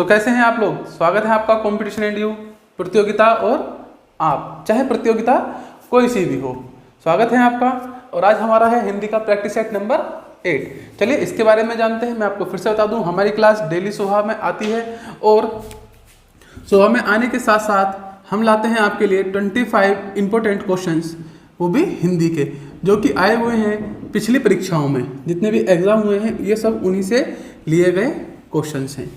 तो कैसे हैं आप लोग? स्वागत है आपका कंपटीशन एंड यू प्रतियोगिता और आप, चाहे प्रतियोगिता कोई सी भी हो, स्वागत है आपका। और आज हमारा है हिंदी का प्रैक्टिस सेट नंबर 8। चलिए इसके बारे में जानते हैं। मैं आपको फिर से बता दूं, हमारी क्लास डेली सुबह में आती है और सुबह में आने के साथ साथ हम लाते हैं आपके लिए 25 इंपॉर्टेंट क्वेश्चंस, वो भी हिंदी के, जो कि आए हुए हैं पिछली परीक्षाओं में। जितने भी एग्जाम हुए हैं ये सब उन्हीं से लिए गए क्वेश्चंस हैं,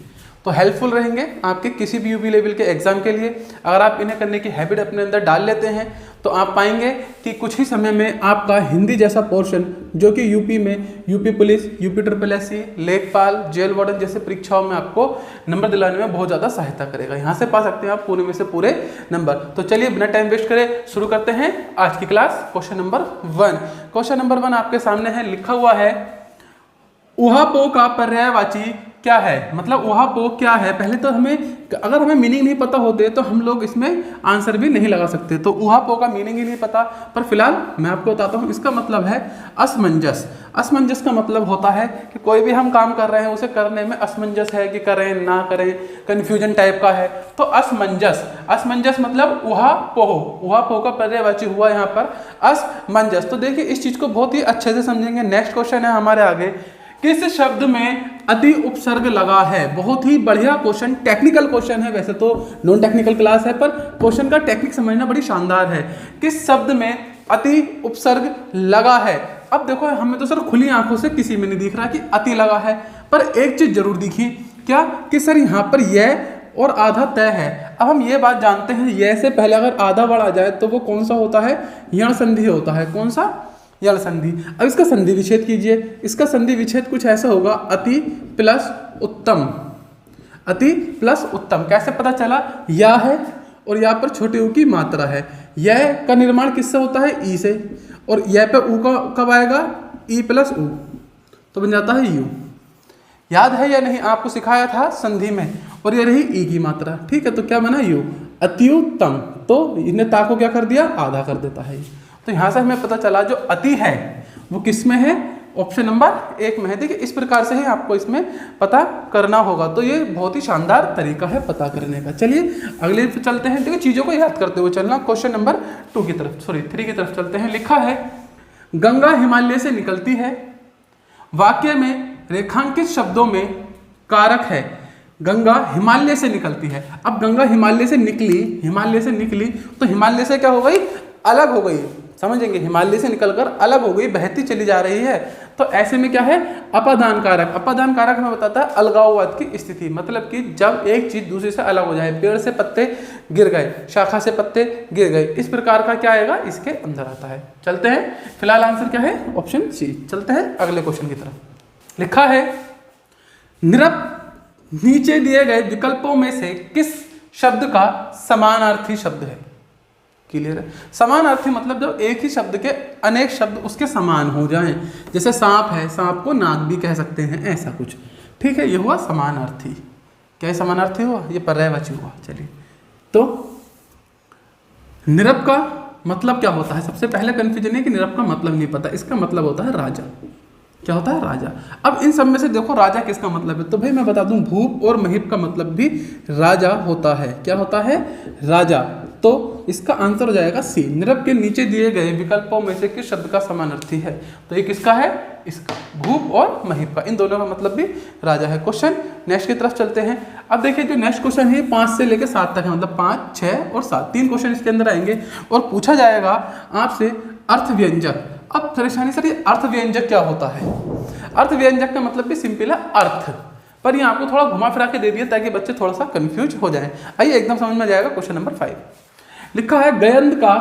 तो हेल्पफुल रहेंगे आपके किसी भी यूपी लेवल के एग्जाम के लिए। अगर आप इन्हें करने की हैबिट अपने अंदर डाल लेते हैं तो आप पाएंगे कि कुछ ही समय में आपका हिंदी जैसा पोर्शन, जो कि यूपी में यूपी पुलिस, यूपी SSC, लेखपाल, जेल वार्डन जैसे परीक्षाओं में आपको नंबर दिलाने में बहुत ज़्यादा सहायता करेगा। यहाँ से पा सकते हैं आप पूरे में से पूरे नंबर। तो चलिए बिना टाइम वेस्ट करे शुरू करते हैं आज की class. Question number 1। Question number 1 आपके सामने है, लिखा हुआ है ऊहापोह का पर्यायवाची क्या है। मतलब ऊहापोह क्या है, पहले तो अगर हमें मीनिंग नहीं पता होते तो हम लोग इसमें आंसर भी नहीं लगा सकते। तो ऊहापोह का मीनिंग ही नहीं पता, पर फिलहाल मैं आपको बताता हूँ। इसका मतलब है असमंजस। असमंजस का मतलब होता है कि कोई भी हम काम कर रहे हैं उसे करने में असमंजस है कि करें ना करें, कंफ्यूजन टाइप का है। तो असमंजस, असमंजस मतलब ऊहापोह। ऊहापोह का पर्यायवाची हुआ यहाँ पर असमंजस। तो देखिए इस चीज को बहुत ही अच्छे से समझेंगे। नेक्स्ट क्वेश्चन है हमारे आगे, किस शब्द में अति उपसर्ग लगा है। बहुत ही बढ़िया क्वेश्चन, टेक्निकल क्वेश्चन है। वैसे तो नॉन टेक्निकल क्लास है, पर क्वेश्चन का टेक्निक समझना बड़ी शानदार है। किस शब्द में अति उपसर्ग लगा है। अब देखो हमें तो सर खुली आंखों से किसी में नहीं दिख रहा कि अति लगा है, पर एक चीज जरूर दिखी, क्या कि सर यहाँ पर यह और आधा तय है। अब हम ये बात जानते हैं, यह से पहले अगर आधा वर्ड आ जाए तो वो कौन सा होता है, यण संधि होता है। कौन सा, यण संधि। अब इसका संधि विच्छेद कीजिए। इसका संधि विच्छेद कुछ ऐसा होगा, अति प्लस उत्तम। अति प्लस उत्तम कैसे पता चला, या है और यहाँ पर छोटे ऊ की मात्रा है। यह का निर्माण किससे होता है, ई से, और यह पे ऊ का कब आएगा, ई प्लस ऊ, तो बन जाता है यू। याद है या नहीं, आपको सिखाया था संधि में। और ये रही ई की मात्रा, ठीक है, तो क्या बना, यू, अत्युत्तम। तो इन्हें ता को क्या कर दिया, आधा कर देता है। तो यहां से हमें पता चला जो अति है वो किस में है, ऑप्शन नंबर 1 में है। देखिए इस प्रकार से ही आपको इसमें पता करना होगा। तो ये बहुत ही शानदार तरीका है पता करने का। चलिए अगले पे चलते हैं। देखिए चीजों को याद करते हुए चलना। क्वेश्चन नंबर 2 की तरफ, 3 की तरफ चलते हैं। लिखा है गंगा हिमालय से निकलती है, वाक्य में रेखांकित शब्दों में कारक है। गंगा हिमालय से निकलती है। अब गंगा हिमालय से निकली, हिमालय से निकली तो हिमालय से क्या हो गई, अलग हो गई। समझेंगे, हिमालय से निकलकर अलग हो गई, बहती चली जा रही है। तो ऐसे में क्या है, अपादान कारक। अपादान कारक हमें बताता है अलगाववाद की स्थिति, मतलब कि जब एक चीज दूसरे से अलग हो जाए। पेड़ से पत्ते गिर गए, शाखा से पत्ते गिर गए, इस प्रकार का क्या आएगा, इसके अंदर आता है। चलते हैं, फिलहाल आंसर क्या है, ऑप्शन सी। चलते हैं अगले क्वेश्चन की तरफ। लिखा है निरप नीचे दिए गए विकल्पों में से किस शब्द का समानार्थी शब्द है। क्लियर है, समानार्थी मतलब जब एक ही शब्द के अनेक शब्द उसके समान हो जाएं। जैसे सांप है, सांप को नाक भी कह सकते हैं, ऐसा कुछ, ठीक है, ये हुआ समानार्थी। क्या ये समानार्थी हुआ, ये पर्यायवाची हुआ। चलिए, तो निरप का मतलब क्या होता है। सबसे पहले कंफ्यूजन है कि निरप का मतलब नहीं पता। इसका मतलब होता है राजा। क्या होता है, राजा। अब इन सब में से देखो राजा किसका मतलब है, तो भाई मैं बता दूं, भूप और महीप का मतलब भी राजा होता है। क्या होता है, राजा। तो इसका आंसर हो जाएगा सी। निरप के नीचे दिए गए विकल्पों में से किस शब्द का समानार्थी है, तो ये किसका है, इसका, भूप और महीप का। इन दोनों का मतलब भी राजा है। क्वेश्चन नेक्स्ट की तरफ चलते हैं। अब देखिए जो नेक्स्ट क्वेश्चन है 5 से लेकर 7 तक है, मतलब 5, 6 और 7, 3 क्वेश्चन इसके अंदर आएंगे और पूछा जाएगा आपसे अर्थ व्यंजक। अब परेशानी सर ये अर्थ व्यंजक क्या होता है। अर्थ व्यंजक का मतलब भी सिंपल है अर्थ, पर ये आपको थोड़ा घुमा फिरा के दे दिया ताकि बच्चे थोड़ा सा कंफ्यूज हो जाए। आइए एकदम समझ में जाएगा। क्वेश्चन नंबर 5 लिखा है गयंद का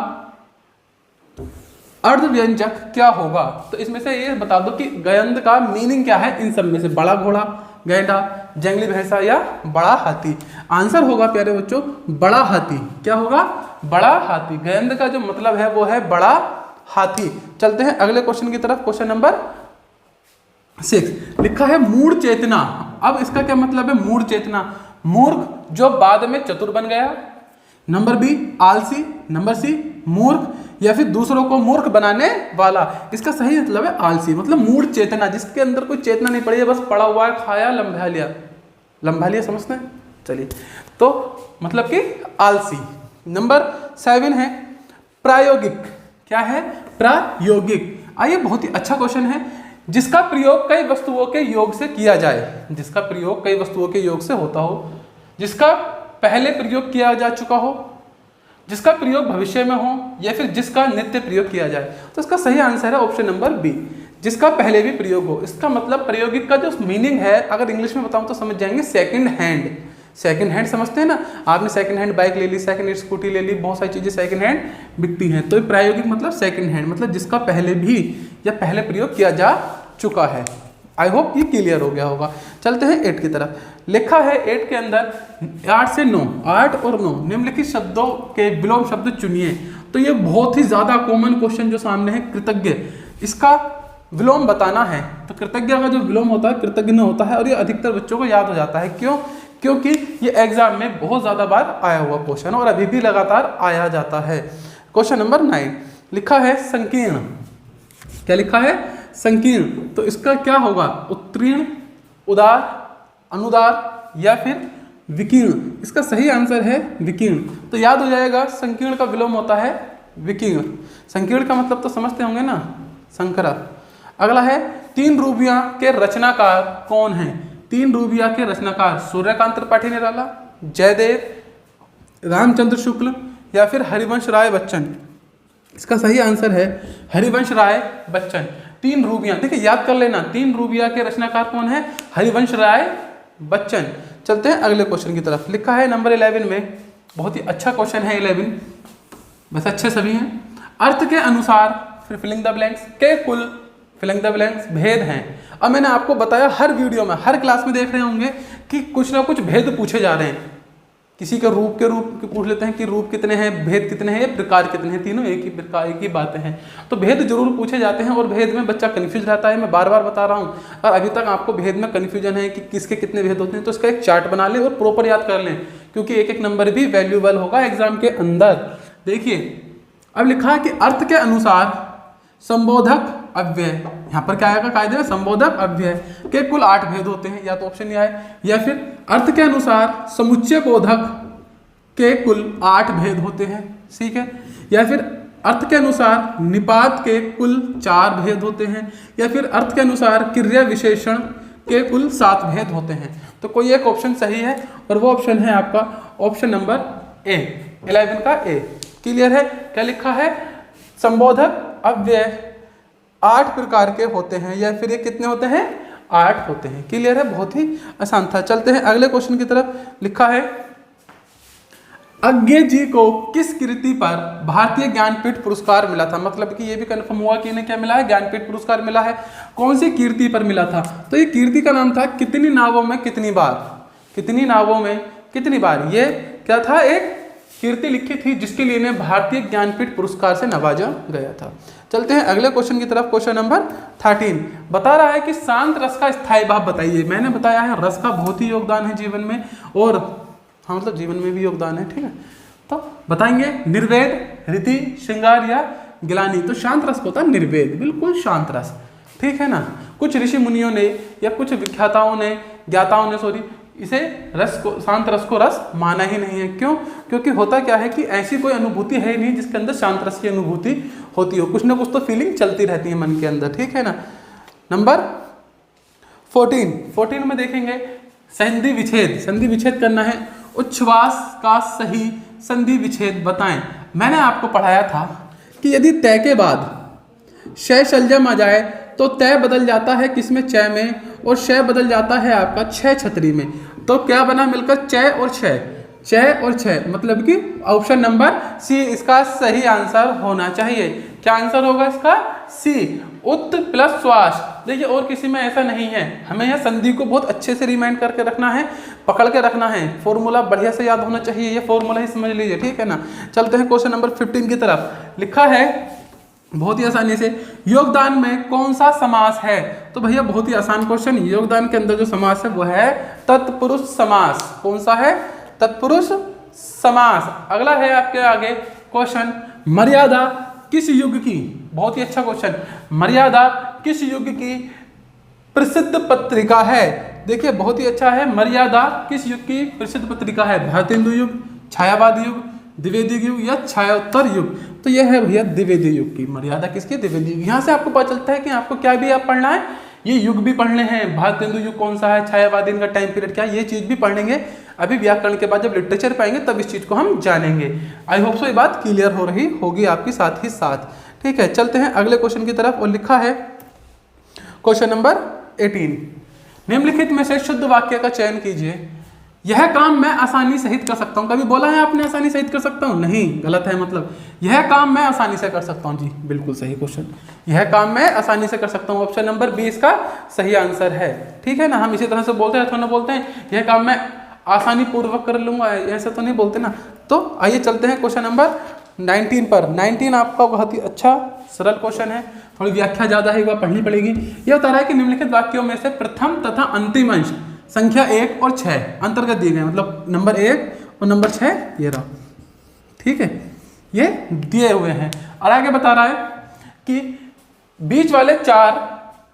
अर्थ व्यंजक क्या होगा। तो इसमें से ये बता दो कि गयंद का मीनिंग क्या है इन सब में से, बड़ा घोड़ा, गैंडा, जंगली भैंसा या बड़ा हाथी। आंसर होगा प्यारे बच्चों बड़ा हाथी। क्या होगा, बड़ा हाथी। गयंद का जो मतलब है वो है बड़ा हाथी। चलते हैं अगले क्वेश्चन की तरफ। क्वेश्चन नंबर 6 लिखा है मूढ़ चेतना। अब इसका क्या मतलब है, मूढ़ चेतना, मूर्ख जो बाद में चतुर बन गया। नंबर बी आलसी, नंबर सी मूर्ख या फिर दूसरों को मूर्ख बनाने वाला। इसका सही मतलब है आलसी, मतलब मूढ़ चेतना, जिसके अंदर कोई चेतना नहीं पड़ी है, बस पड़ा हुआ है, खाया, लंबा लिया। लंबा लिया समझते हैं, चलिए, तो मतलब कि आलसी। नंबर 7 है प्रायोगिक। क्या है? प्रायोगिक। आइए, बहुत ही अच्छा क्वेश्चन है। जिसका प्रयोग कई वस्तुओं के योग से किया जाए, जिसका प्रयोग कई वस्तुओं के योग से होता हो, जिसका पहले प्रयोग किया जा चुका हो, जिसका प्रयोग भविष्य में हो, या फिर जिसका नित्य प्रयोग किया जाए। तो इसका सही आंसर है ऑप्शन नंबर बी, जिसका पहले भी प्रयोग हो। इसका मतलब प्रायोगिक का जो मीनिंग है, अगर इंग्लिश में बताऊं तो समझ जाएंगे, सेकंड हैंड। सेकंड हैंड समझते हैं ना, आपने सेकंड हैंड बाइक ले ली, सेकंड हैंड स्कूटी ले ली, बहुत सारी चीजें सेकंड हैंड बिकती हैं। तो प्रायोगिक मतलब सेकंड हैंड, मतलब जिसका पहले भी या पहले प्रयोग किया जा चुका है। आई होप ये क्लियर हो गया होगा। चलते हैं 8 की तरफ। लिखा है 8 के अंदर 8 से 9, 8 और 9 निम्नलिखित शब्दों के विलोम शब्द चुनिए। तो ये बहुत ही ज्यादा कॉमन क्वेश्चन जो सामने है, कृतज्ञ, इसका विलोम बताना है। तो कृतज्ञ का जो विलोम होता है कृतज्ञ होता है, और ये अधिकतर बच्चों को याद हो जाता है। क्यों? क्योंकि ये एग्जाम में बहुत ज्यादा बार आया हुआ क्वेश्चन और अभी भी लगातार आया जाता है। क्वेश्चन नंबर 9 लिखा है संकीर्ण। क्या लिखा है? संकीर्ण। तो इसका क्या होगा? उत्तीर्ण, उदार, अनुदार या फिर विकीर्ण। इसका सही आंसर है विकीर्ण। तो याद हो जाएगा, संकीर्ण का विलोम होता है विकीर्ण। संकीर्ण का मतलब तो समझते होंगे ना, संकरा। अगला है 3 रूबियां के रचनाकार कौन हैं? 3 रूबिया के रचनाकार सूर्यकांत त्रिपाठी निराला, जयदेव, रामचंद्र शुक्ल या फिर हरिवंश राय बच्चन। इसका सही आंसर है हरिवंश राय बच्चन। 3 रूबियां, देखिए याद कर लेना, 3 रूबिया के रचनाकार कौन है? हरिवंश राय बच्चन। चलते हैं अगले क्वेश्चन की तरफ। लिखा है नंबर 11 में, बहुत ही अच्छा क्वेश्चन है 11, बस अच्छे सभी हैं। अर्थ के अनुसार फिर फिलिंग द ब्लैंक्स के कुल फिलिंग द ब्लैंक्स भेद हैं। अब मैंने आपको बताया, हर वीडियो में, हर क्लास में देख रहे होंगे कि कुछ ना कुछ भेद पूछे जा रहे हैं। किसी के रूप पूछ लेते हैं कि रूप कितने हैं, भेद कितने हैं, या प्रकार कितने हैं, तीनों एक ही प्रकार, एक ही बातें हैं। तो भेद जरूर पूछे जाते हैं और भेद में बच्चा कन्फ्यूज रहता है। मैं बार बार बता रहा हूँ, और अभी तक आपको भेद में कन्फ्यूजन है कि किसके कितने भेद होते हैं, तो इसका एक चार्ट बना लें और प्रॉपर याद कर लें, क्योंकि एक एक नंबर भी वैल्यूएबल होगा एग्जाम के अंदर। देखिए, अब लिखा है कि अर्थ के अनुसार संबोधक अव्यय, यहाँ पर क्या आएगा कायदे में? संबोधक अव्यय के कुल 8 भेद होते हैं, या तो ऑप्शन ये आए, या फिर अर्थ के अनुसार समुच्चय बोधक के कुल 8 भेद होते हैं, ठीक है, या फिर अर्थ के अनुसार निपात के कुल 4 भेद होते हैं, या फिर अर्थ के अनुसार क्रिया विशेषण के कुल 7 भेद होते हैं। तो कोई एक ऑप्शन सही है, और वो ऑप्शन है आपका ऑप्शन नंबर ए, 11 का ए। क्लियर है? क्या लिखा है? संबोधक अव्यय 8 प्रकार के होते हैं, या फिर ये कितने होते हैं? 8 होते हैं। क्लियर है? बहुत ही आसान था। चलते हैं अगले क्वेश्चन की तरफ। लिखा है अज्ञे जी को किस कृति पर भारतीय ज्ञानपीठ पुरस्कार मिला था? मतलब कि ये भी कंफर्म हुआ कि इन्हें क्या मिला है? ज्ञानपीठ पुरस्कार मिला है। कौन सी कीर्ति पर मिला था? तो ये कीर्ति का नाम था कितनी नावों में कितनी बार। कितनी नावों में कितनी बार, ये क्या था? एक कीर्ति लिखी थी जिसके लिए इन्हें भारतीय ज्ञानपीठ पुरस्कार से नवाजा गया था। चलते हैं अगले क्वेश्चन की तरफ। क्वेश्चन नंबर 13 बता रहा है कि शांत रस का स्थायी भाव बताइए। मैंने बताया है रस का बहुत ही योगदान है जीवन में, और हाँ मतलब जीवन में भी योगदान है, ठीक है। तो बताएंगे निर्वेद, रीति, श्रृंगार या गिलानी। तो शांत रस को होता है निर्वेद, बिल्कुल शांत रस, ठीक है ना। कुछ ऋषि मुनियों ने या कुछ विख्याताओं ने, ज्ञाताओं ने इसे रस को, शांत रस को रस माना ही नहीं है। क्यों? क्योंकि होता क्या है कि ऐसी कोई अनुभूति है नहीं जिसके अंदर शांत रस की अनुभूति होती हो। कुछ ना कुछ तो फीलिंग चलती रहती है मन के अंदर, ठीक है ना। नंबर 14 में देखेंगे संधि विच्छेद। संधि विच्छेद करना है। उच्छ्वास का सही संधि विच्छेद बताएं। मैंने आपको पढ़ाया था कि यदि तय के बाद शय शलजम आ जाए तो तय बदल जाता है किसमें? चय में, और शय बदल जाता है आपका छह छतरी में। तो क्या बना मिलकर? चय और छय, चय और छय, मतलब कि ऑप्शन नंबर सी इसका सही आंसर होना चाहिए। क्या आंसर होगा इसका? सी, उत्त प्लस श्वास। देखिए और किसी में ऐसा नहीं है। हमें यह संधि को बहुत अच्छे से रिमाइंड करके रखना है, पकड़ के रखना है। फॉर्मूला बढ़िया से याद होना चाहिए, ये फॉर्मूला ही समझ लीजिए, ठीक है ना। चलते हैं क्वेश्चन नंबर 15 की तरफ। लिखा है बहुत ही आसानी से, योगदान में कौन सा समास है? तो भैया बहुत ही आसान क्वेश्चन। योगदान के अंदर जो समास है वो है तत्पुरुष समास। कौन सा है? तत्पुरुष समास। अगला है आपके आगे क्वेश्चन, मर्यादा किस युग की? बहुत ही अच्छा क्वेश्चन। मर्यादा किस युग की प्रसिद्ध पत्रिका है? देखिए बहुत ही अच्छा है। मर्यादा किस युग की प्रसिद्ध पत्रिका है? भारतेंदु युग, छायावादी युग, द्विवेदी युग या छायोत्तर युग? तो यह है भैया द्विवेदी युग की। मर्यादा किसकी? द्विवेदी युग। यहाँ से आपको पता चलता है कि आपको क्या भी आप पढ़ना है, ये युग भी पढ़ने हैं। भारतेंदु युग कौन सा है, छायावादी का टाइम पीरियड क्या है, ये चीज भी पढ़ेंगे। अभी व्याकरण के बाद जब लिटरेचर पाएंगे तब इस चीज को हम जानेंगे। आई होप सो ये बात क्लियर हो रही होगी आपकी साथ ही साथ। ठीक है, चलते हैं अगले क्वेश्चन की तरफ। और लिखा है क्वेश्चन नंबर 18, निम्नलिखित में से शुद्ध वाक्य का चयन कीजिए। यह काम मैं आसानी सहित कर सकता हूँ। कभी बोला है आपने आसानी सहित कर सकता हूँ? नहीं, गलत है। मतलब यह काम मैं आसानी से कर सकता हूँ, जी बिल्कुल सही क्वेश्चन। यह काम मैं आसानी से कर सकता हूँ, ऑप्शन नंबर बी इसका सही आंसर है। ठीक है ना, हम इसी तरह से बोलते हैं, थोड़ा बोलते हैं यह काम मैं आसानी पूर्वक कर लूंगा, ऐसा तो नहीं बोलते ना। तो आइए चलते हैं क्वेश्चन नंबर 19 पर। 19 आपका बहुत ही अच्छा सरल क्वेश्चन है, थोड़ी व्याख्या ज्यादा है, वह पढ़नी पड़ेगी। यह बता रहा है कि निम्नलिखित वाक्यों में से प्रथम तथा अंतिम अंश संख्या 1 और 6 अंतर्गत दिए गए, मतलब नंबर 1 और नंबर 6 ये रहा। ठीक है, ये दिए हुए हैं। और आगे बता रहा है कि बीच वाले 4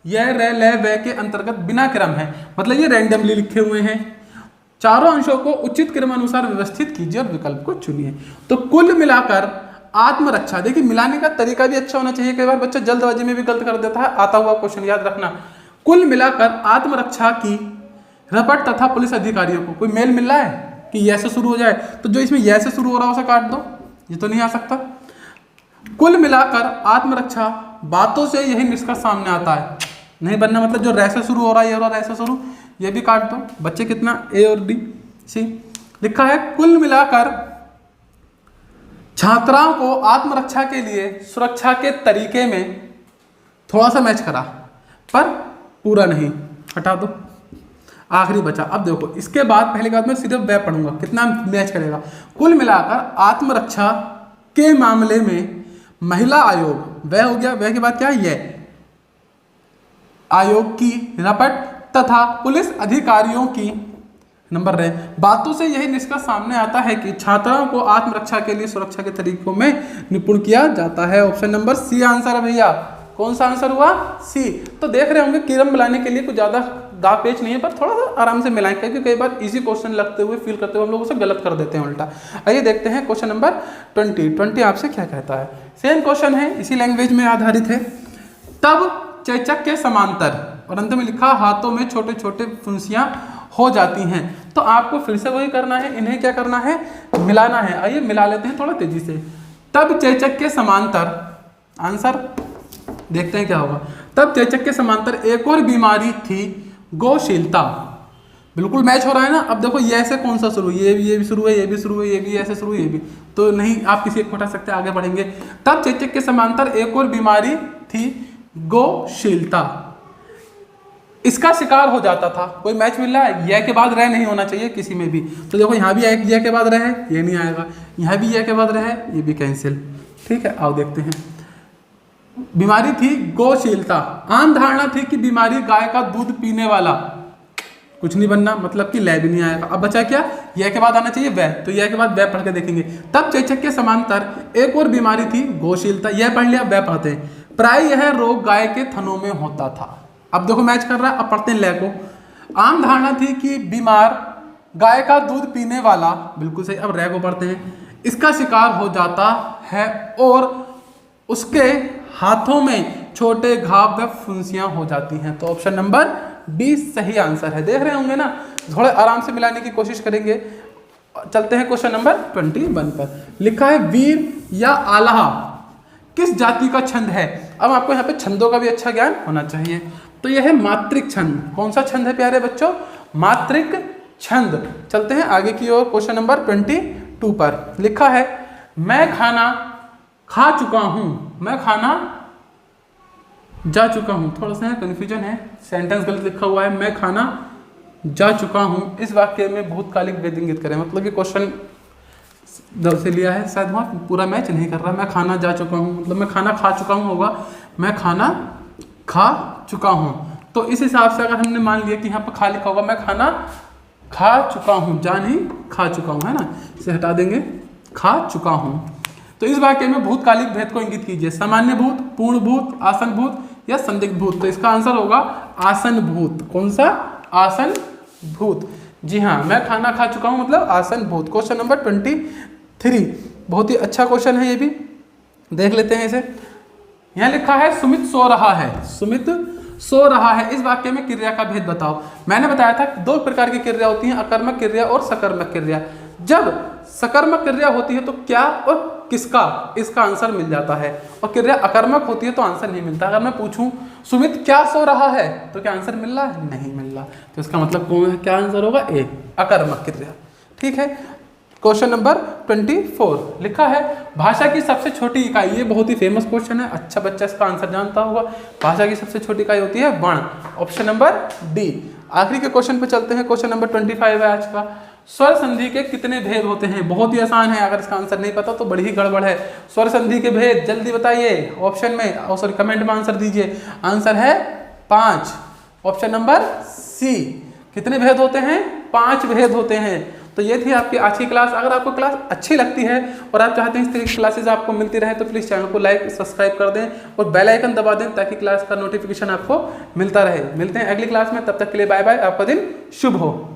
यह रे ले वे के अंतर्गत बिना क्रम है, मतलब ये रैंडमली लिखे हुए हैं। चारों अंशों को उचित क्रमानुसार व्यवस्थित कीजिए और विकल्प को चुनिए। तो कुल मिलाकर आत्मरक्षा, देखिए मिलाने का तरीका भी अच्छा होना चाहिए। कई बार बच्चा जल्दबाजी में भी गलत कर देता है, आता हुआ क्वेश्चन याद रखना। कुल मिलाकर आत्मरक्षा की रपट तथा पुलिस अधिकारियों को, कोई मेल मिल रहा है कि यह से शुरू हो जाए, तो जो इसमें यह से शुरू हो रहा है उसे काट दो, ये तो नहीं आ सकता। कुल मिलाकर आत्मरक्षा बातों से यही निष्कर्ष सामने आता है, नहीं बनना, मतलब जो रै से शुरू हो रहा है ये और रै से शुरू, ये भी काट दो। बच्चे कितना, ए और डी सी लिखा है। कुल मिलाकर छात्राओं को आत्मरक्षा के लिए सुरक्षा के तरीके में थोड़ा सा मैच करा, पर पूरा नहीं, हटा दो। आखिरी बचा। अब देखो इसके बाद पहले के बाद मैं सिर्फ वह पढ़ूंगा, कितना मैच करेगा। कुल मिलाकर आत्मरक्षा के मामले में महिला आयोग, वह हो गया, वह के बाद क्या है, यह आयोग की रपट तथा पुलिस अधिकारियों की नंबर रहे बातों से यही निष्कर्ष सामने आता है कि छात्राओं को आत्मरक्षा के लिए सुरक्षा के तरीकों में निपुण किया जाता है। ऑप्शन नंबर सी आंसर है भैया। कौन सा आंसर हुआ? सी। तो देख रहे होंगे क्रम मिलाने के लिए कुछ ज्यादा दाव पेच नहीं है, पर थोड़ा सा आराम से मिलाएं, क्योंकि कई बार इजी क्वेश्चन लगते हुए फील करते हुए हम लोग उसे गलत कर देते हैं उल्टा। आइए देखते हैं क्वेश्चन नंबर 20 आपसे क्या कहता है। सेम क्वेश्चन है, इसी लैंग्वेज में आधारित है। तब चेचक के समांतर, और अंत में लिखा हाथों में छोटे छोटे फुंसियां हो जाती हैं। तो आपको फिर से वही करना है, इन्हें क्या करना है, मिलाना है। आइए मिला लेते हैं थोड़ा तेजी से। तब चेचक के समांतर, आंसर देखते हैं क्या होगा। तब चेचक के समांतर एक और बीमारी थी, गौशीलता। बिल्कुल मैच हो रहा है ना। अब देखो ये ऐसे कौन सा शुरू, ये भी शुरू है, ये भी शुरू है, ये भी ऐसे शुरू है, ये भी, तो नहीं आप किसी एक को हटा सकते, आगे बढ़ेंगे। तब चेचक के समांतर एक और बीमारी थी, गौशीलता। इसका शिकार हो जाता था। कोई मैच मिल रहा है, यह के बाद रह नहीं होना चाहिए किसी में भी। तो देखो यहाँ भी यह के बाद रह है, ये नहीं आएगा, यहाँ भी यह के बाद रह है, ये भी कैंसिल। ठीक है, आओ देखते हैं। बीमारी थी गौशीलता। आम धारणा थी कि बीमारी गाय का दूध पीने वाला, कुछ नहीं बनना, मतलब कि लय भी नहीं आएगा। अब बचा क्या, यह के बाद आना चाहिए वह, तो यह के बाद वह पढ़ के देखेंगे। तब चेचक के समांतर एक और बीमारी थी, गौशीलता। यह पढ़ लिया, वह पढ़ते हैं। प्राय यह रोग गाय के थनों में होता था। अब देखो मैच कर रहा है, अब पढ़ते हैं लय को। आम धारणा थी कि बीमार गाय का दूध पीने वाला, बिल्कुल सही। अब रय को पढ़ते हैं। इसका शिकार हो जाता है और उसके हाथों में छोटे घाव व फुंसियां हो जाती हैं। तो ऑप्शन नंबर बी सही आंसर है। देख रहे होंगे ना, थोड़े आराम से मिलाने की कोशिश करेंगे। चलते हैं क्वेश्चन नंबर 21 पर। लिखा है वीर या आल्हा किस जाति का छंद है। अब आपको यहाँ पे छंदों का भी अच्छा ज्ञान होना चाहिए। तो यह है मात्रिक छंद। कौन सा छंद है प्यारे बच्चों? मात्रिक छंद। चलते हैं आगे की ओर। क्वेश्चन नंबर 22 पर लिखा है मैं खाना खा चुका हूं, मैं खाना जा चुका हूं। थोड़ा सा कंफ्यूजन है, सेंटेंस गलत लिखा हुआ है। मैं खाना जा चुका हूं, इस वाक्य में भूतकालिक वेद इंगित करें, मतलब कि क्वेश्चन से लिया है, शायद वहां पूरा मैच नहीं कर रहा। मैं खाना जा चुका हूं मतलब मैं खाना खा चुका हूं होगा, मैं खाना खा चुका हूं। तो इस हिसाब से अगर हमने मान लिया कि यहाँ पर खा लिखा होगा, मैं खाना खा चुका हूं, जा नहीं खा चुका हूं, है ना, इसे हटा देंगे, खा चुका हूं। तो इस वाक्य में भूतकालिक भेद को इंगित कीजिए। सामान्य भूत, पूर्ण भूत, आसन भूत या संदिग्ध भूत। तो इसका आंसर होगा आसन भूत। कौन सा? आसन भूत। जी हाँ, मैं खाना खा चुका हूँ मतलब आसन भूत। क्वेश्चन नंबर 23, बहुत ही अच्छा क्वेश्चन है ये भी, देख लेते हैं इसे। यहाँ लिखा है सुमित सो रहा है। सुमित सो रहा है, इस वाक्य में क्रिया का भेद बताओ। मैंने बताया था दो प्रकार की क्रिया होती हैं, अकर्मक क्रिया और सकर्मक क्रिया। जब सकर्मक क्रिया होती है तो क्या और किसका, इसका आंसर मिल जाता है, और क्रिया अकर्मक होती है तो आंसर नहीं मिलता। अगर मैं पूछूं सुमित क्या सो रहा है तो क्या आंसर मिल रहा है, नहीं मिल रहा, तो इसका मतलब कौन है, क्या आंसर होगा, ए, अकर्मक क्रिया। ठीक है। क्वेश्चन नंबर 24 लिखा है भाषा की सबसे छोटी इकाई। ये बहुत ही फेमस क्वेश्चन है, अच्छा बच्चा इसका आंसर जानता होगा। भाषा की सबसे छोटी इकाई होती है वर्ण, ऑप्शन नंबर डी। आखिरी के क्वेश्चन पे चलते हैं, क्वेश्चन नंबर 25 है आज का। स्वर संधि के कितने भेद होते हैं? बहुत ही आसान है, अगर इसका आंसर नहीं पता तो बड़ी ही गड़बड़ है। स्वर संधि के भेद जल्दी बताइए, ऑप्शन में सॉरी कमेंट में आंसर दीजिए। आंसर है 5, ऑप्शन नंबर सी। कितने भेद होते हैं? 5 भेद होते हैं। तो ये थी आपकी आज की क्लास। अगर आपको क्लास अच्छी लगती है और आप चाहते हैं इस तरह की क्लासेस आपको मिलती रहे तो प्लीज़ चैनल को लाइक सब्सक्राइब कर दें और बेल आइकन दबा दें ताकि क्लास का नोटिफिकेशन आपको मिलता रहे। मिलते हैं अगली क्लास में, तब तक के लिए बाय बाय, आपका दिन शुभ हो।